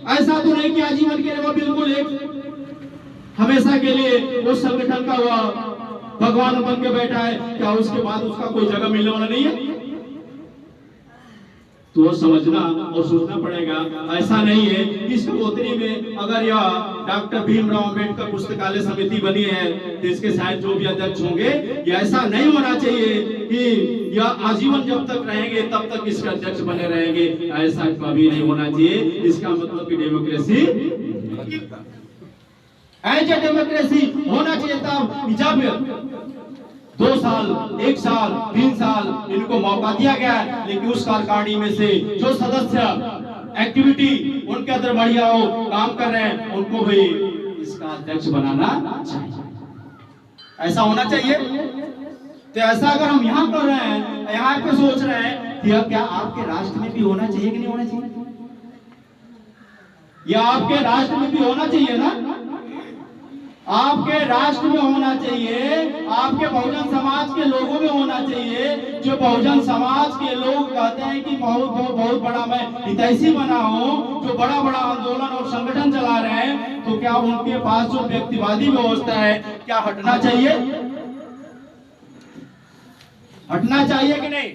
ऐसा तो नहीं कि आजीवन के लिए वो बिल्कुल एक हमेशा के लिए उस संगठन का हुआ भगवान बन के बैठा है, क्या उसके बाद उसका कोई जगह मिलने वाला नहीं है? तो समझना और सोचना पड़ेगा। ऐसा नहीं है इस कोतरी में अगर यह डॉक्टर भीमराव अंबेडकर पुस्तकालय समिति बनी है तो इसके शायद जो भी अध्यक्ष होंगे, ये ऐसा नहीं होना चाहिए कि यह आजीवन जब तक रहेंगे तब तक इसके अध्यक्ष बने रहेंगे, ऐसा कभी नहीं होना चाहिए। इसका मतलब कि डेमोक्रेसी एज ए डेमोक्रेसी होना चाहिए तब जब 2 साल 1 साल 3 साल इनको मौका दिया गया, लेकिन उस कार्यकारिणी में से जो सदस्य एक्टिविटी उनके अंदर बढ़िया हो, काम कर रहे हैं, उनको भी इसका अध्यक्ष बनाना चाहिए। ऐसा होना चाहिए। तो ऐसा अगर हम यहाँ कर रहे हैं, यहाँ पे सोच रहे हैं कि क्या आपके राष्ट्र में भी होना चाहिए कि नहीं होना चाहिए? या आपके राष्ट्र में भी होना चाहिए ना? आपके राष्ट्र में होना चाहिए, आपके बहुजन समाज के लोगों में होना चाहिए। जो बहुजन समाज के लोग कहते हैं कि बहुत बड़ा मैं हितैषी बना हूं, जो बड़ा बड़ा आंदोलन और संगठन चला रहे हैं, तो क्या उनके पास जो व्यक्तिवादी व्यवस्था है क्या हटना चाहिए? हटना चाहिए कि नहीं?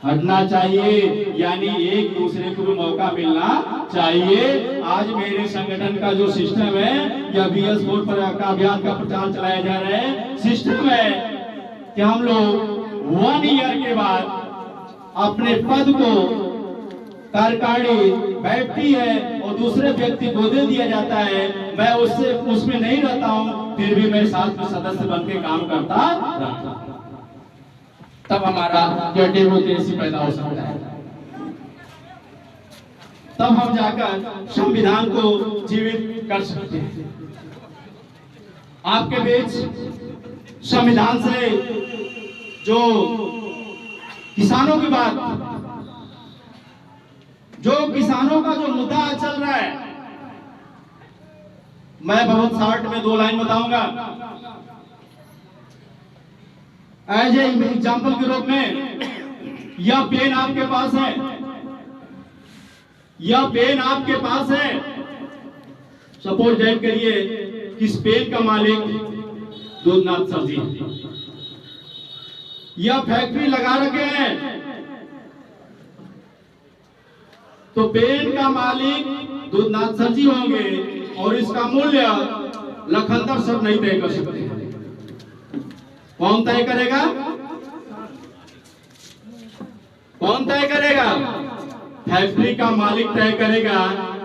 हटना चाहिए, यानी एक दूसरे को भी मौका मिलना चाहिए। आज मेरे संगठन का जो सिस्टम है या BS बोर्ड पर का अभियान का प्रचार चलाया जा रहा है, सिस्टम है कि हम लोग 1 ईयर के बाद अपने पद को कार्यकारिणी बैठती है और दूसरे व्यक्ति को दे दिया जाता है। मैं उसमें नहीं रहता हूं, फिर भी मैं साथ में सदस्य बन के काम करता रहता हूं। तब हमारा जो डेमोक्रेसी पैदा हो सकता है, तब हम जाकर संविधान को जीवित कर सकते हैं। आपके बीच संविधान से जो किसानों की बात, जो किसानों का जो मुद्दा चल रहा है, मैं बहुत शॉर्ट में 2 लाइन बताऊंगा। एज ए एग्जाम्पल के रूप में, यह पेन आपके पास है, यह पेन आपके पास है। सपोज दैट करिए कि इस पेन का मालिक दूधनाथ सर जी, यह फैक्ट्री लगा रखे हैं, तो पेन का मालिक दूधनाथ सर जी होंगे और इसका मूल्य लखनदर सर नहीं तय कर सकते। कौन तय करेगा? कौन तय करेगा? फैक्ट्री का मालिक तय करेगा।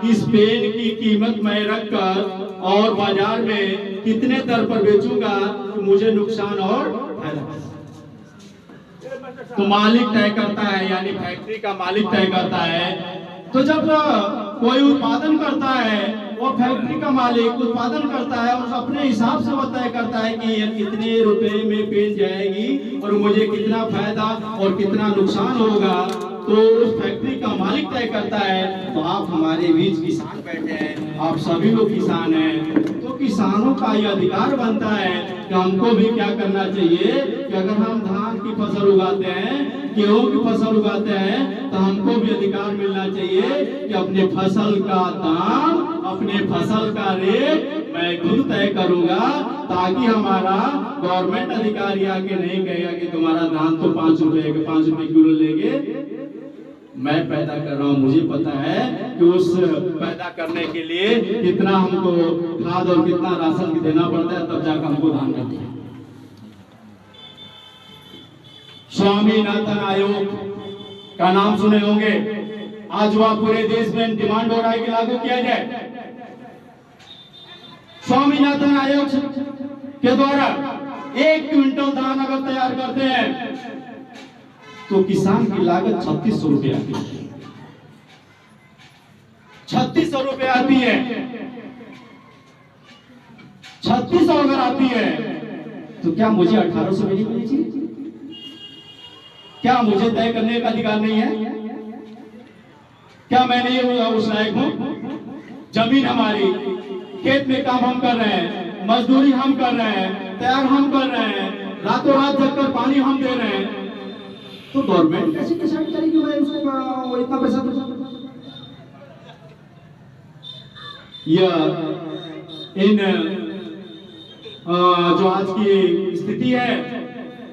इस पेन की कीमत मैं रखकर और बाजार में कितने दर पर बेचूंगा तो मुझे नुकसान और फायदा, तो मालिक तय करता है, यानी फैक्ट्री का मालिक तय करता है। तो जब कोई उत्पादन करता है, वो फैक्ट्री का मालिक उत्पादन करता है और अपने हिसाब से वो तय करता है कि ये कितने रुपए में पेन जाएगी और मुझे कितना फायदा और कितना नुकसान होगा, तो उस फैक्ट्री का मालिक तय करता है। तो आप हमारे बीच किसान बैठे हैं, आप सभी लोग किसान हैं, तो किसानों का यह अधिकार बनता है कि हमको भी क्या करना चाहिए कि अगर हम धान की फसल उगाते हैं, गेहूं की फसल उगाते हैं, तो हमको भी अधिकार मिलना चाहिए कि अपने फसल का दाम, अपने फसल का रेट मैं खुद तय करूंगा, ताकि हमारा गवर्नमेंट अधिकारी आके नहीं कहेगा कि तुम्हारा धान तो 5 रुपए किलो लेंगे। मैं पैदा कर रहा हूं, मुझे पता है कि उस पैदा करने के लिए कितना हमको खाद और कितना राशन देना पड़ता है, तब जाकर हमको धान मिलती है। स्वामीनाथन आयोग का नाम सुने होंगे। आज वह पूरे देश में डिमांड हो रहा है कि लागू किया जाए। स्वामीनाथन आयोग के द्वारा 1 क्विंटल धान अगर तैयार करते हैं तो किसान की लागत 3600 रुपए आती है। 3600 रुपए आती है। 3600 अगर आती है तो क्या मुझे 1800 मिलनी चाहिए? क्या मुझे तय करने का अधिकार नहीं है? क्या मैं नहीं उस लायक हूं? जमीन हमारी, खेत में काम हम कर रहे हैं, मजदूरी हम कर रहे हैं, तैयार हम कर रहे हैं, रातों रात जगकर पानी हम दे रहे हैं, तो गवर्नमेंट कैसे डिसाइड करेगी मैं उसको इतना पैसा दूं? यह इन जो आज की स्थिति है,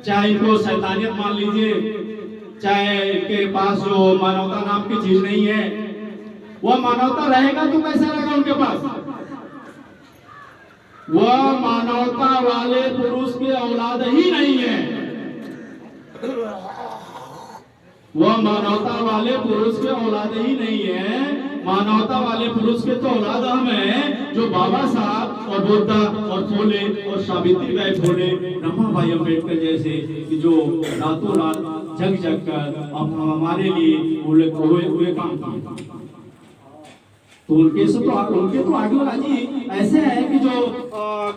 चाहे इनको शैतानियत मान लीजिए, चाहे इनके पास जो मानवता नाम की चीज नहीं है, वह मानवता रहेगा तो कैसे रहेगा उनके पास? वह मानवता वाले पुरुष के औलाद ही नहीं है। वह मानवता वाले पुरुष के औलाद ही नहीं है। मानवता वाले पुरुष के तो औलाद हम हैं, जो बाबा साहब और बुद्धा और फूले और सावित्री बाई फूले, रमाबाई अम्बेडकर जैसे कि जो रातों रात जग जग कर हमारे लिए हुए काम किए। तो उनके तो आगे वाला जी ऐसे है कि जो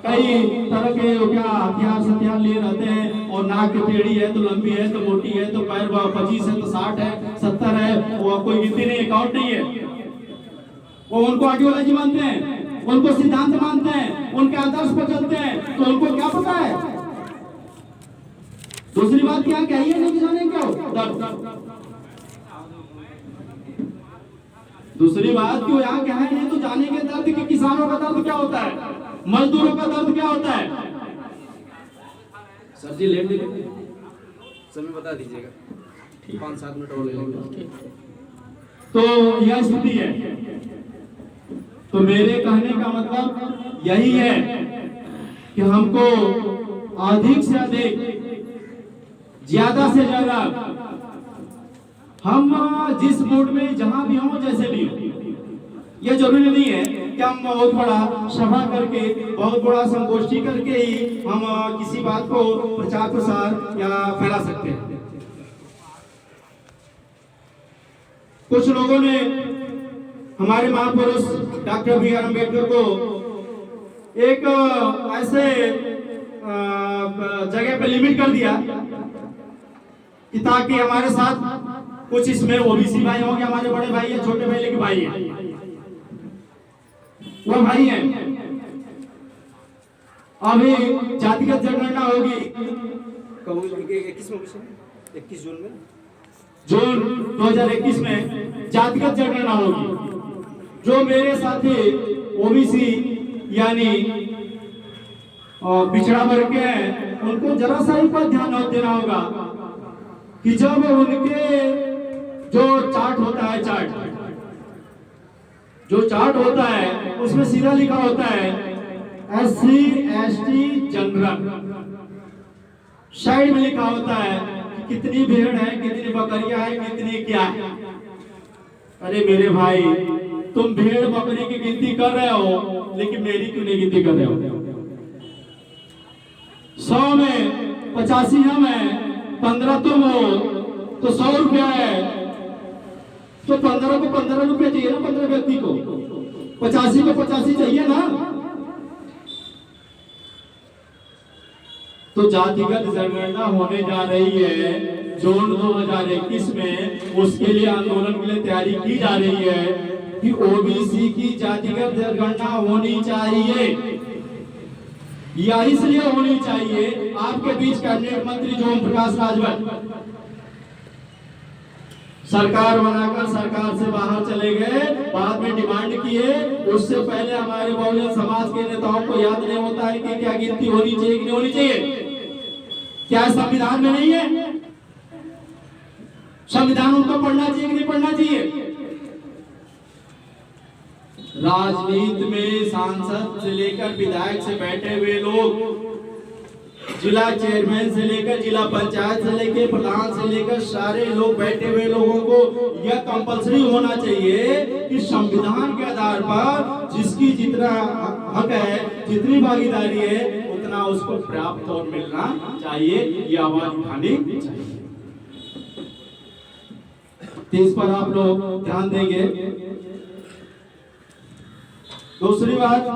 कई तरह के क्या हथियार ले रहते हैं, और नाक की टेढ़ी है तो लंबी है तो मोटी है तो पैर 25 है तो 60 है 70 है, वो कोई गिनती नहीं, अकाउंट नहीं है। वो उनको आगे वाला जी मानते हैं, उनको सिद्धांत मानते हैं, उनके आदर्श पर चलते हैं, तो उनको क्या पता है? दूसरी बात क्या कहिए नहीं जाने क्या दूसरी बात क्यों यहाँ क्या है, ये तो जानेंगे दर्द कि किसानों का दर्द क्या होता है, मजदूरों का दर्द क्या होता है। सर जी लेट नहीं समय बता दीजिएगा, 5-7 मिनट और ले लेंगे। तो यह स्थिति है। तो मेरे कहने का मतलब यही है कि हमको अधिक से अधिक, ज्यादा से ज्यादा, हम जिस मूड में जहां भी हों, जैसे भी हो, यह जरूरी नहीं है कि हम बहुत बड़ा सभा करके, बहुत बड़ा संगोष्ठी करके ही हम किसी बात को प्रचार प्रसार या फैला सकते हैं। कुछ लोगों ने हमारे महापुरुष डॉक्टर बी आर अम्बेडकर को एक ऐसे जगह पे लिमिट कर दिया कि ताकि हमारे साथ कुछ इसमें ओबीसी भाई होंगे, हमारे बड़े भाई है, छोटे भाई लेकिन भाई है, वो भाई है। अभी जातिगत जनगणना होगी 21 जून 2021 में जातिगत जनगणना होगी। जो मेरे साथी ओबीसी यानी पिछड़ा वर्ग के हैं, उनको जरा सा ही पर ध्यान देना होगा कि जब उनके जो चार्ट होता है, चार्ट होता है उसमें सीधा लिखा होता है SC ST जनरल, साइड में लिखा होता है कि कितनी भेड़ है, कितनी बकरियां है, कितनी क्या है। अरे मेरे भाई, तुम भेड़ बकरी की गिनती कर रहे हो, लेकिन मेरी क्यों नहीं गिनती कर रहे हो? 100 में 85 हम है, 15 तुम हो, तो 100 रुपया है, तो 15 को 15 रुपया चाहिए ना, 15 व्यक्ति को 85 को 85 चाहिए ना। तो जातिगत जनगणना होने जा रही है जून 2021 में, उसके लिए आंदोलन के लिए तैयारी की जा रही है कि ओबीसी की जातिगत जनगणना होनी चाहिए। या इसलिए होनी चाहिए, आपके बीच कैबिनेट मंत्री जो ओम प्रकाश राजभर सरकार बनाकर सरकार से बाहर चले गए, बाद में डिमांड किए। उससे पहले हमारे बहुजन समाज के नेताओं को याद नहीं होता है कि क्या गिनती होनी चाहिए कि नहीं होनी चाहिए। क्या संविधान में नहीं है? संविधान उनको पढ़ना चाहिए कि नहीं पढ़ना चाहिए? राजनीति में सांसद से लेकर विधायक से बैठे हुए लोग, जिला चेयरमैन से लेकर जिला पंचायत से लेकर प्रधान से लेकर सारे लोग बैठे हुए लोगों को यह कंपलसरी होना चाहिए कि संविधान के आधार पर जिसकी जितना हक है, जितनी भागीदारी है, उतना उसको प्राप्त और मिलना चाहिए, ये आवाज उठानी चाहिए। तो इस पर आप लोग ध्यान देंगे। दूसरी बात,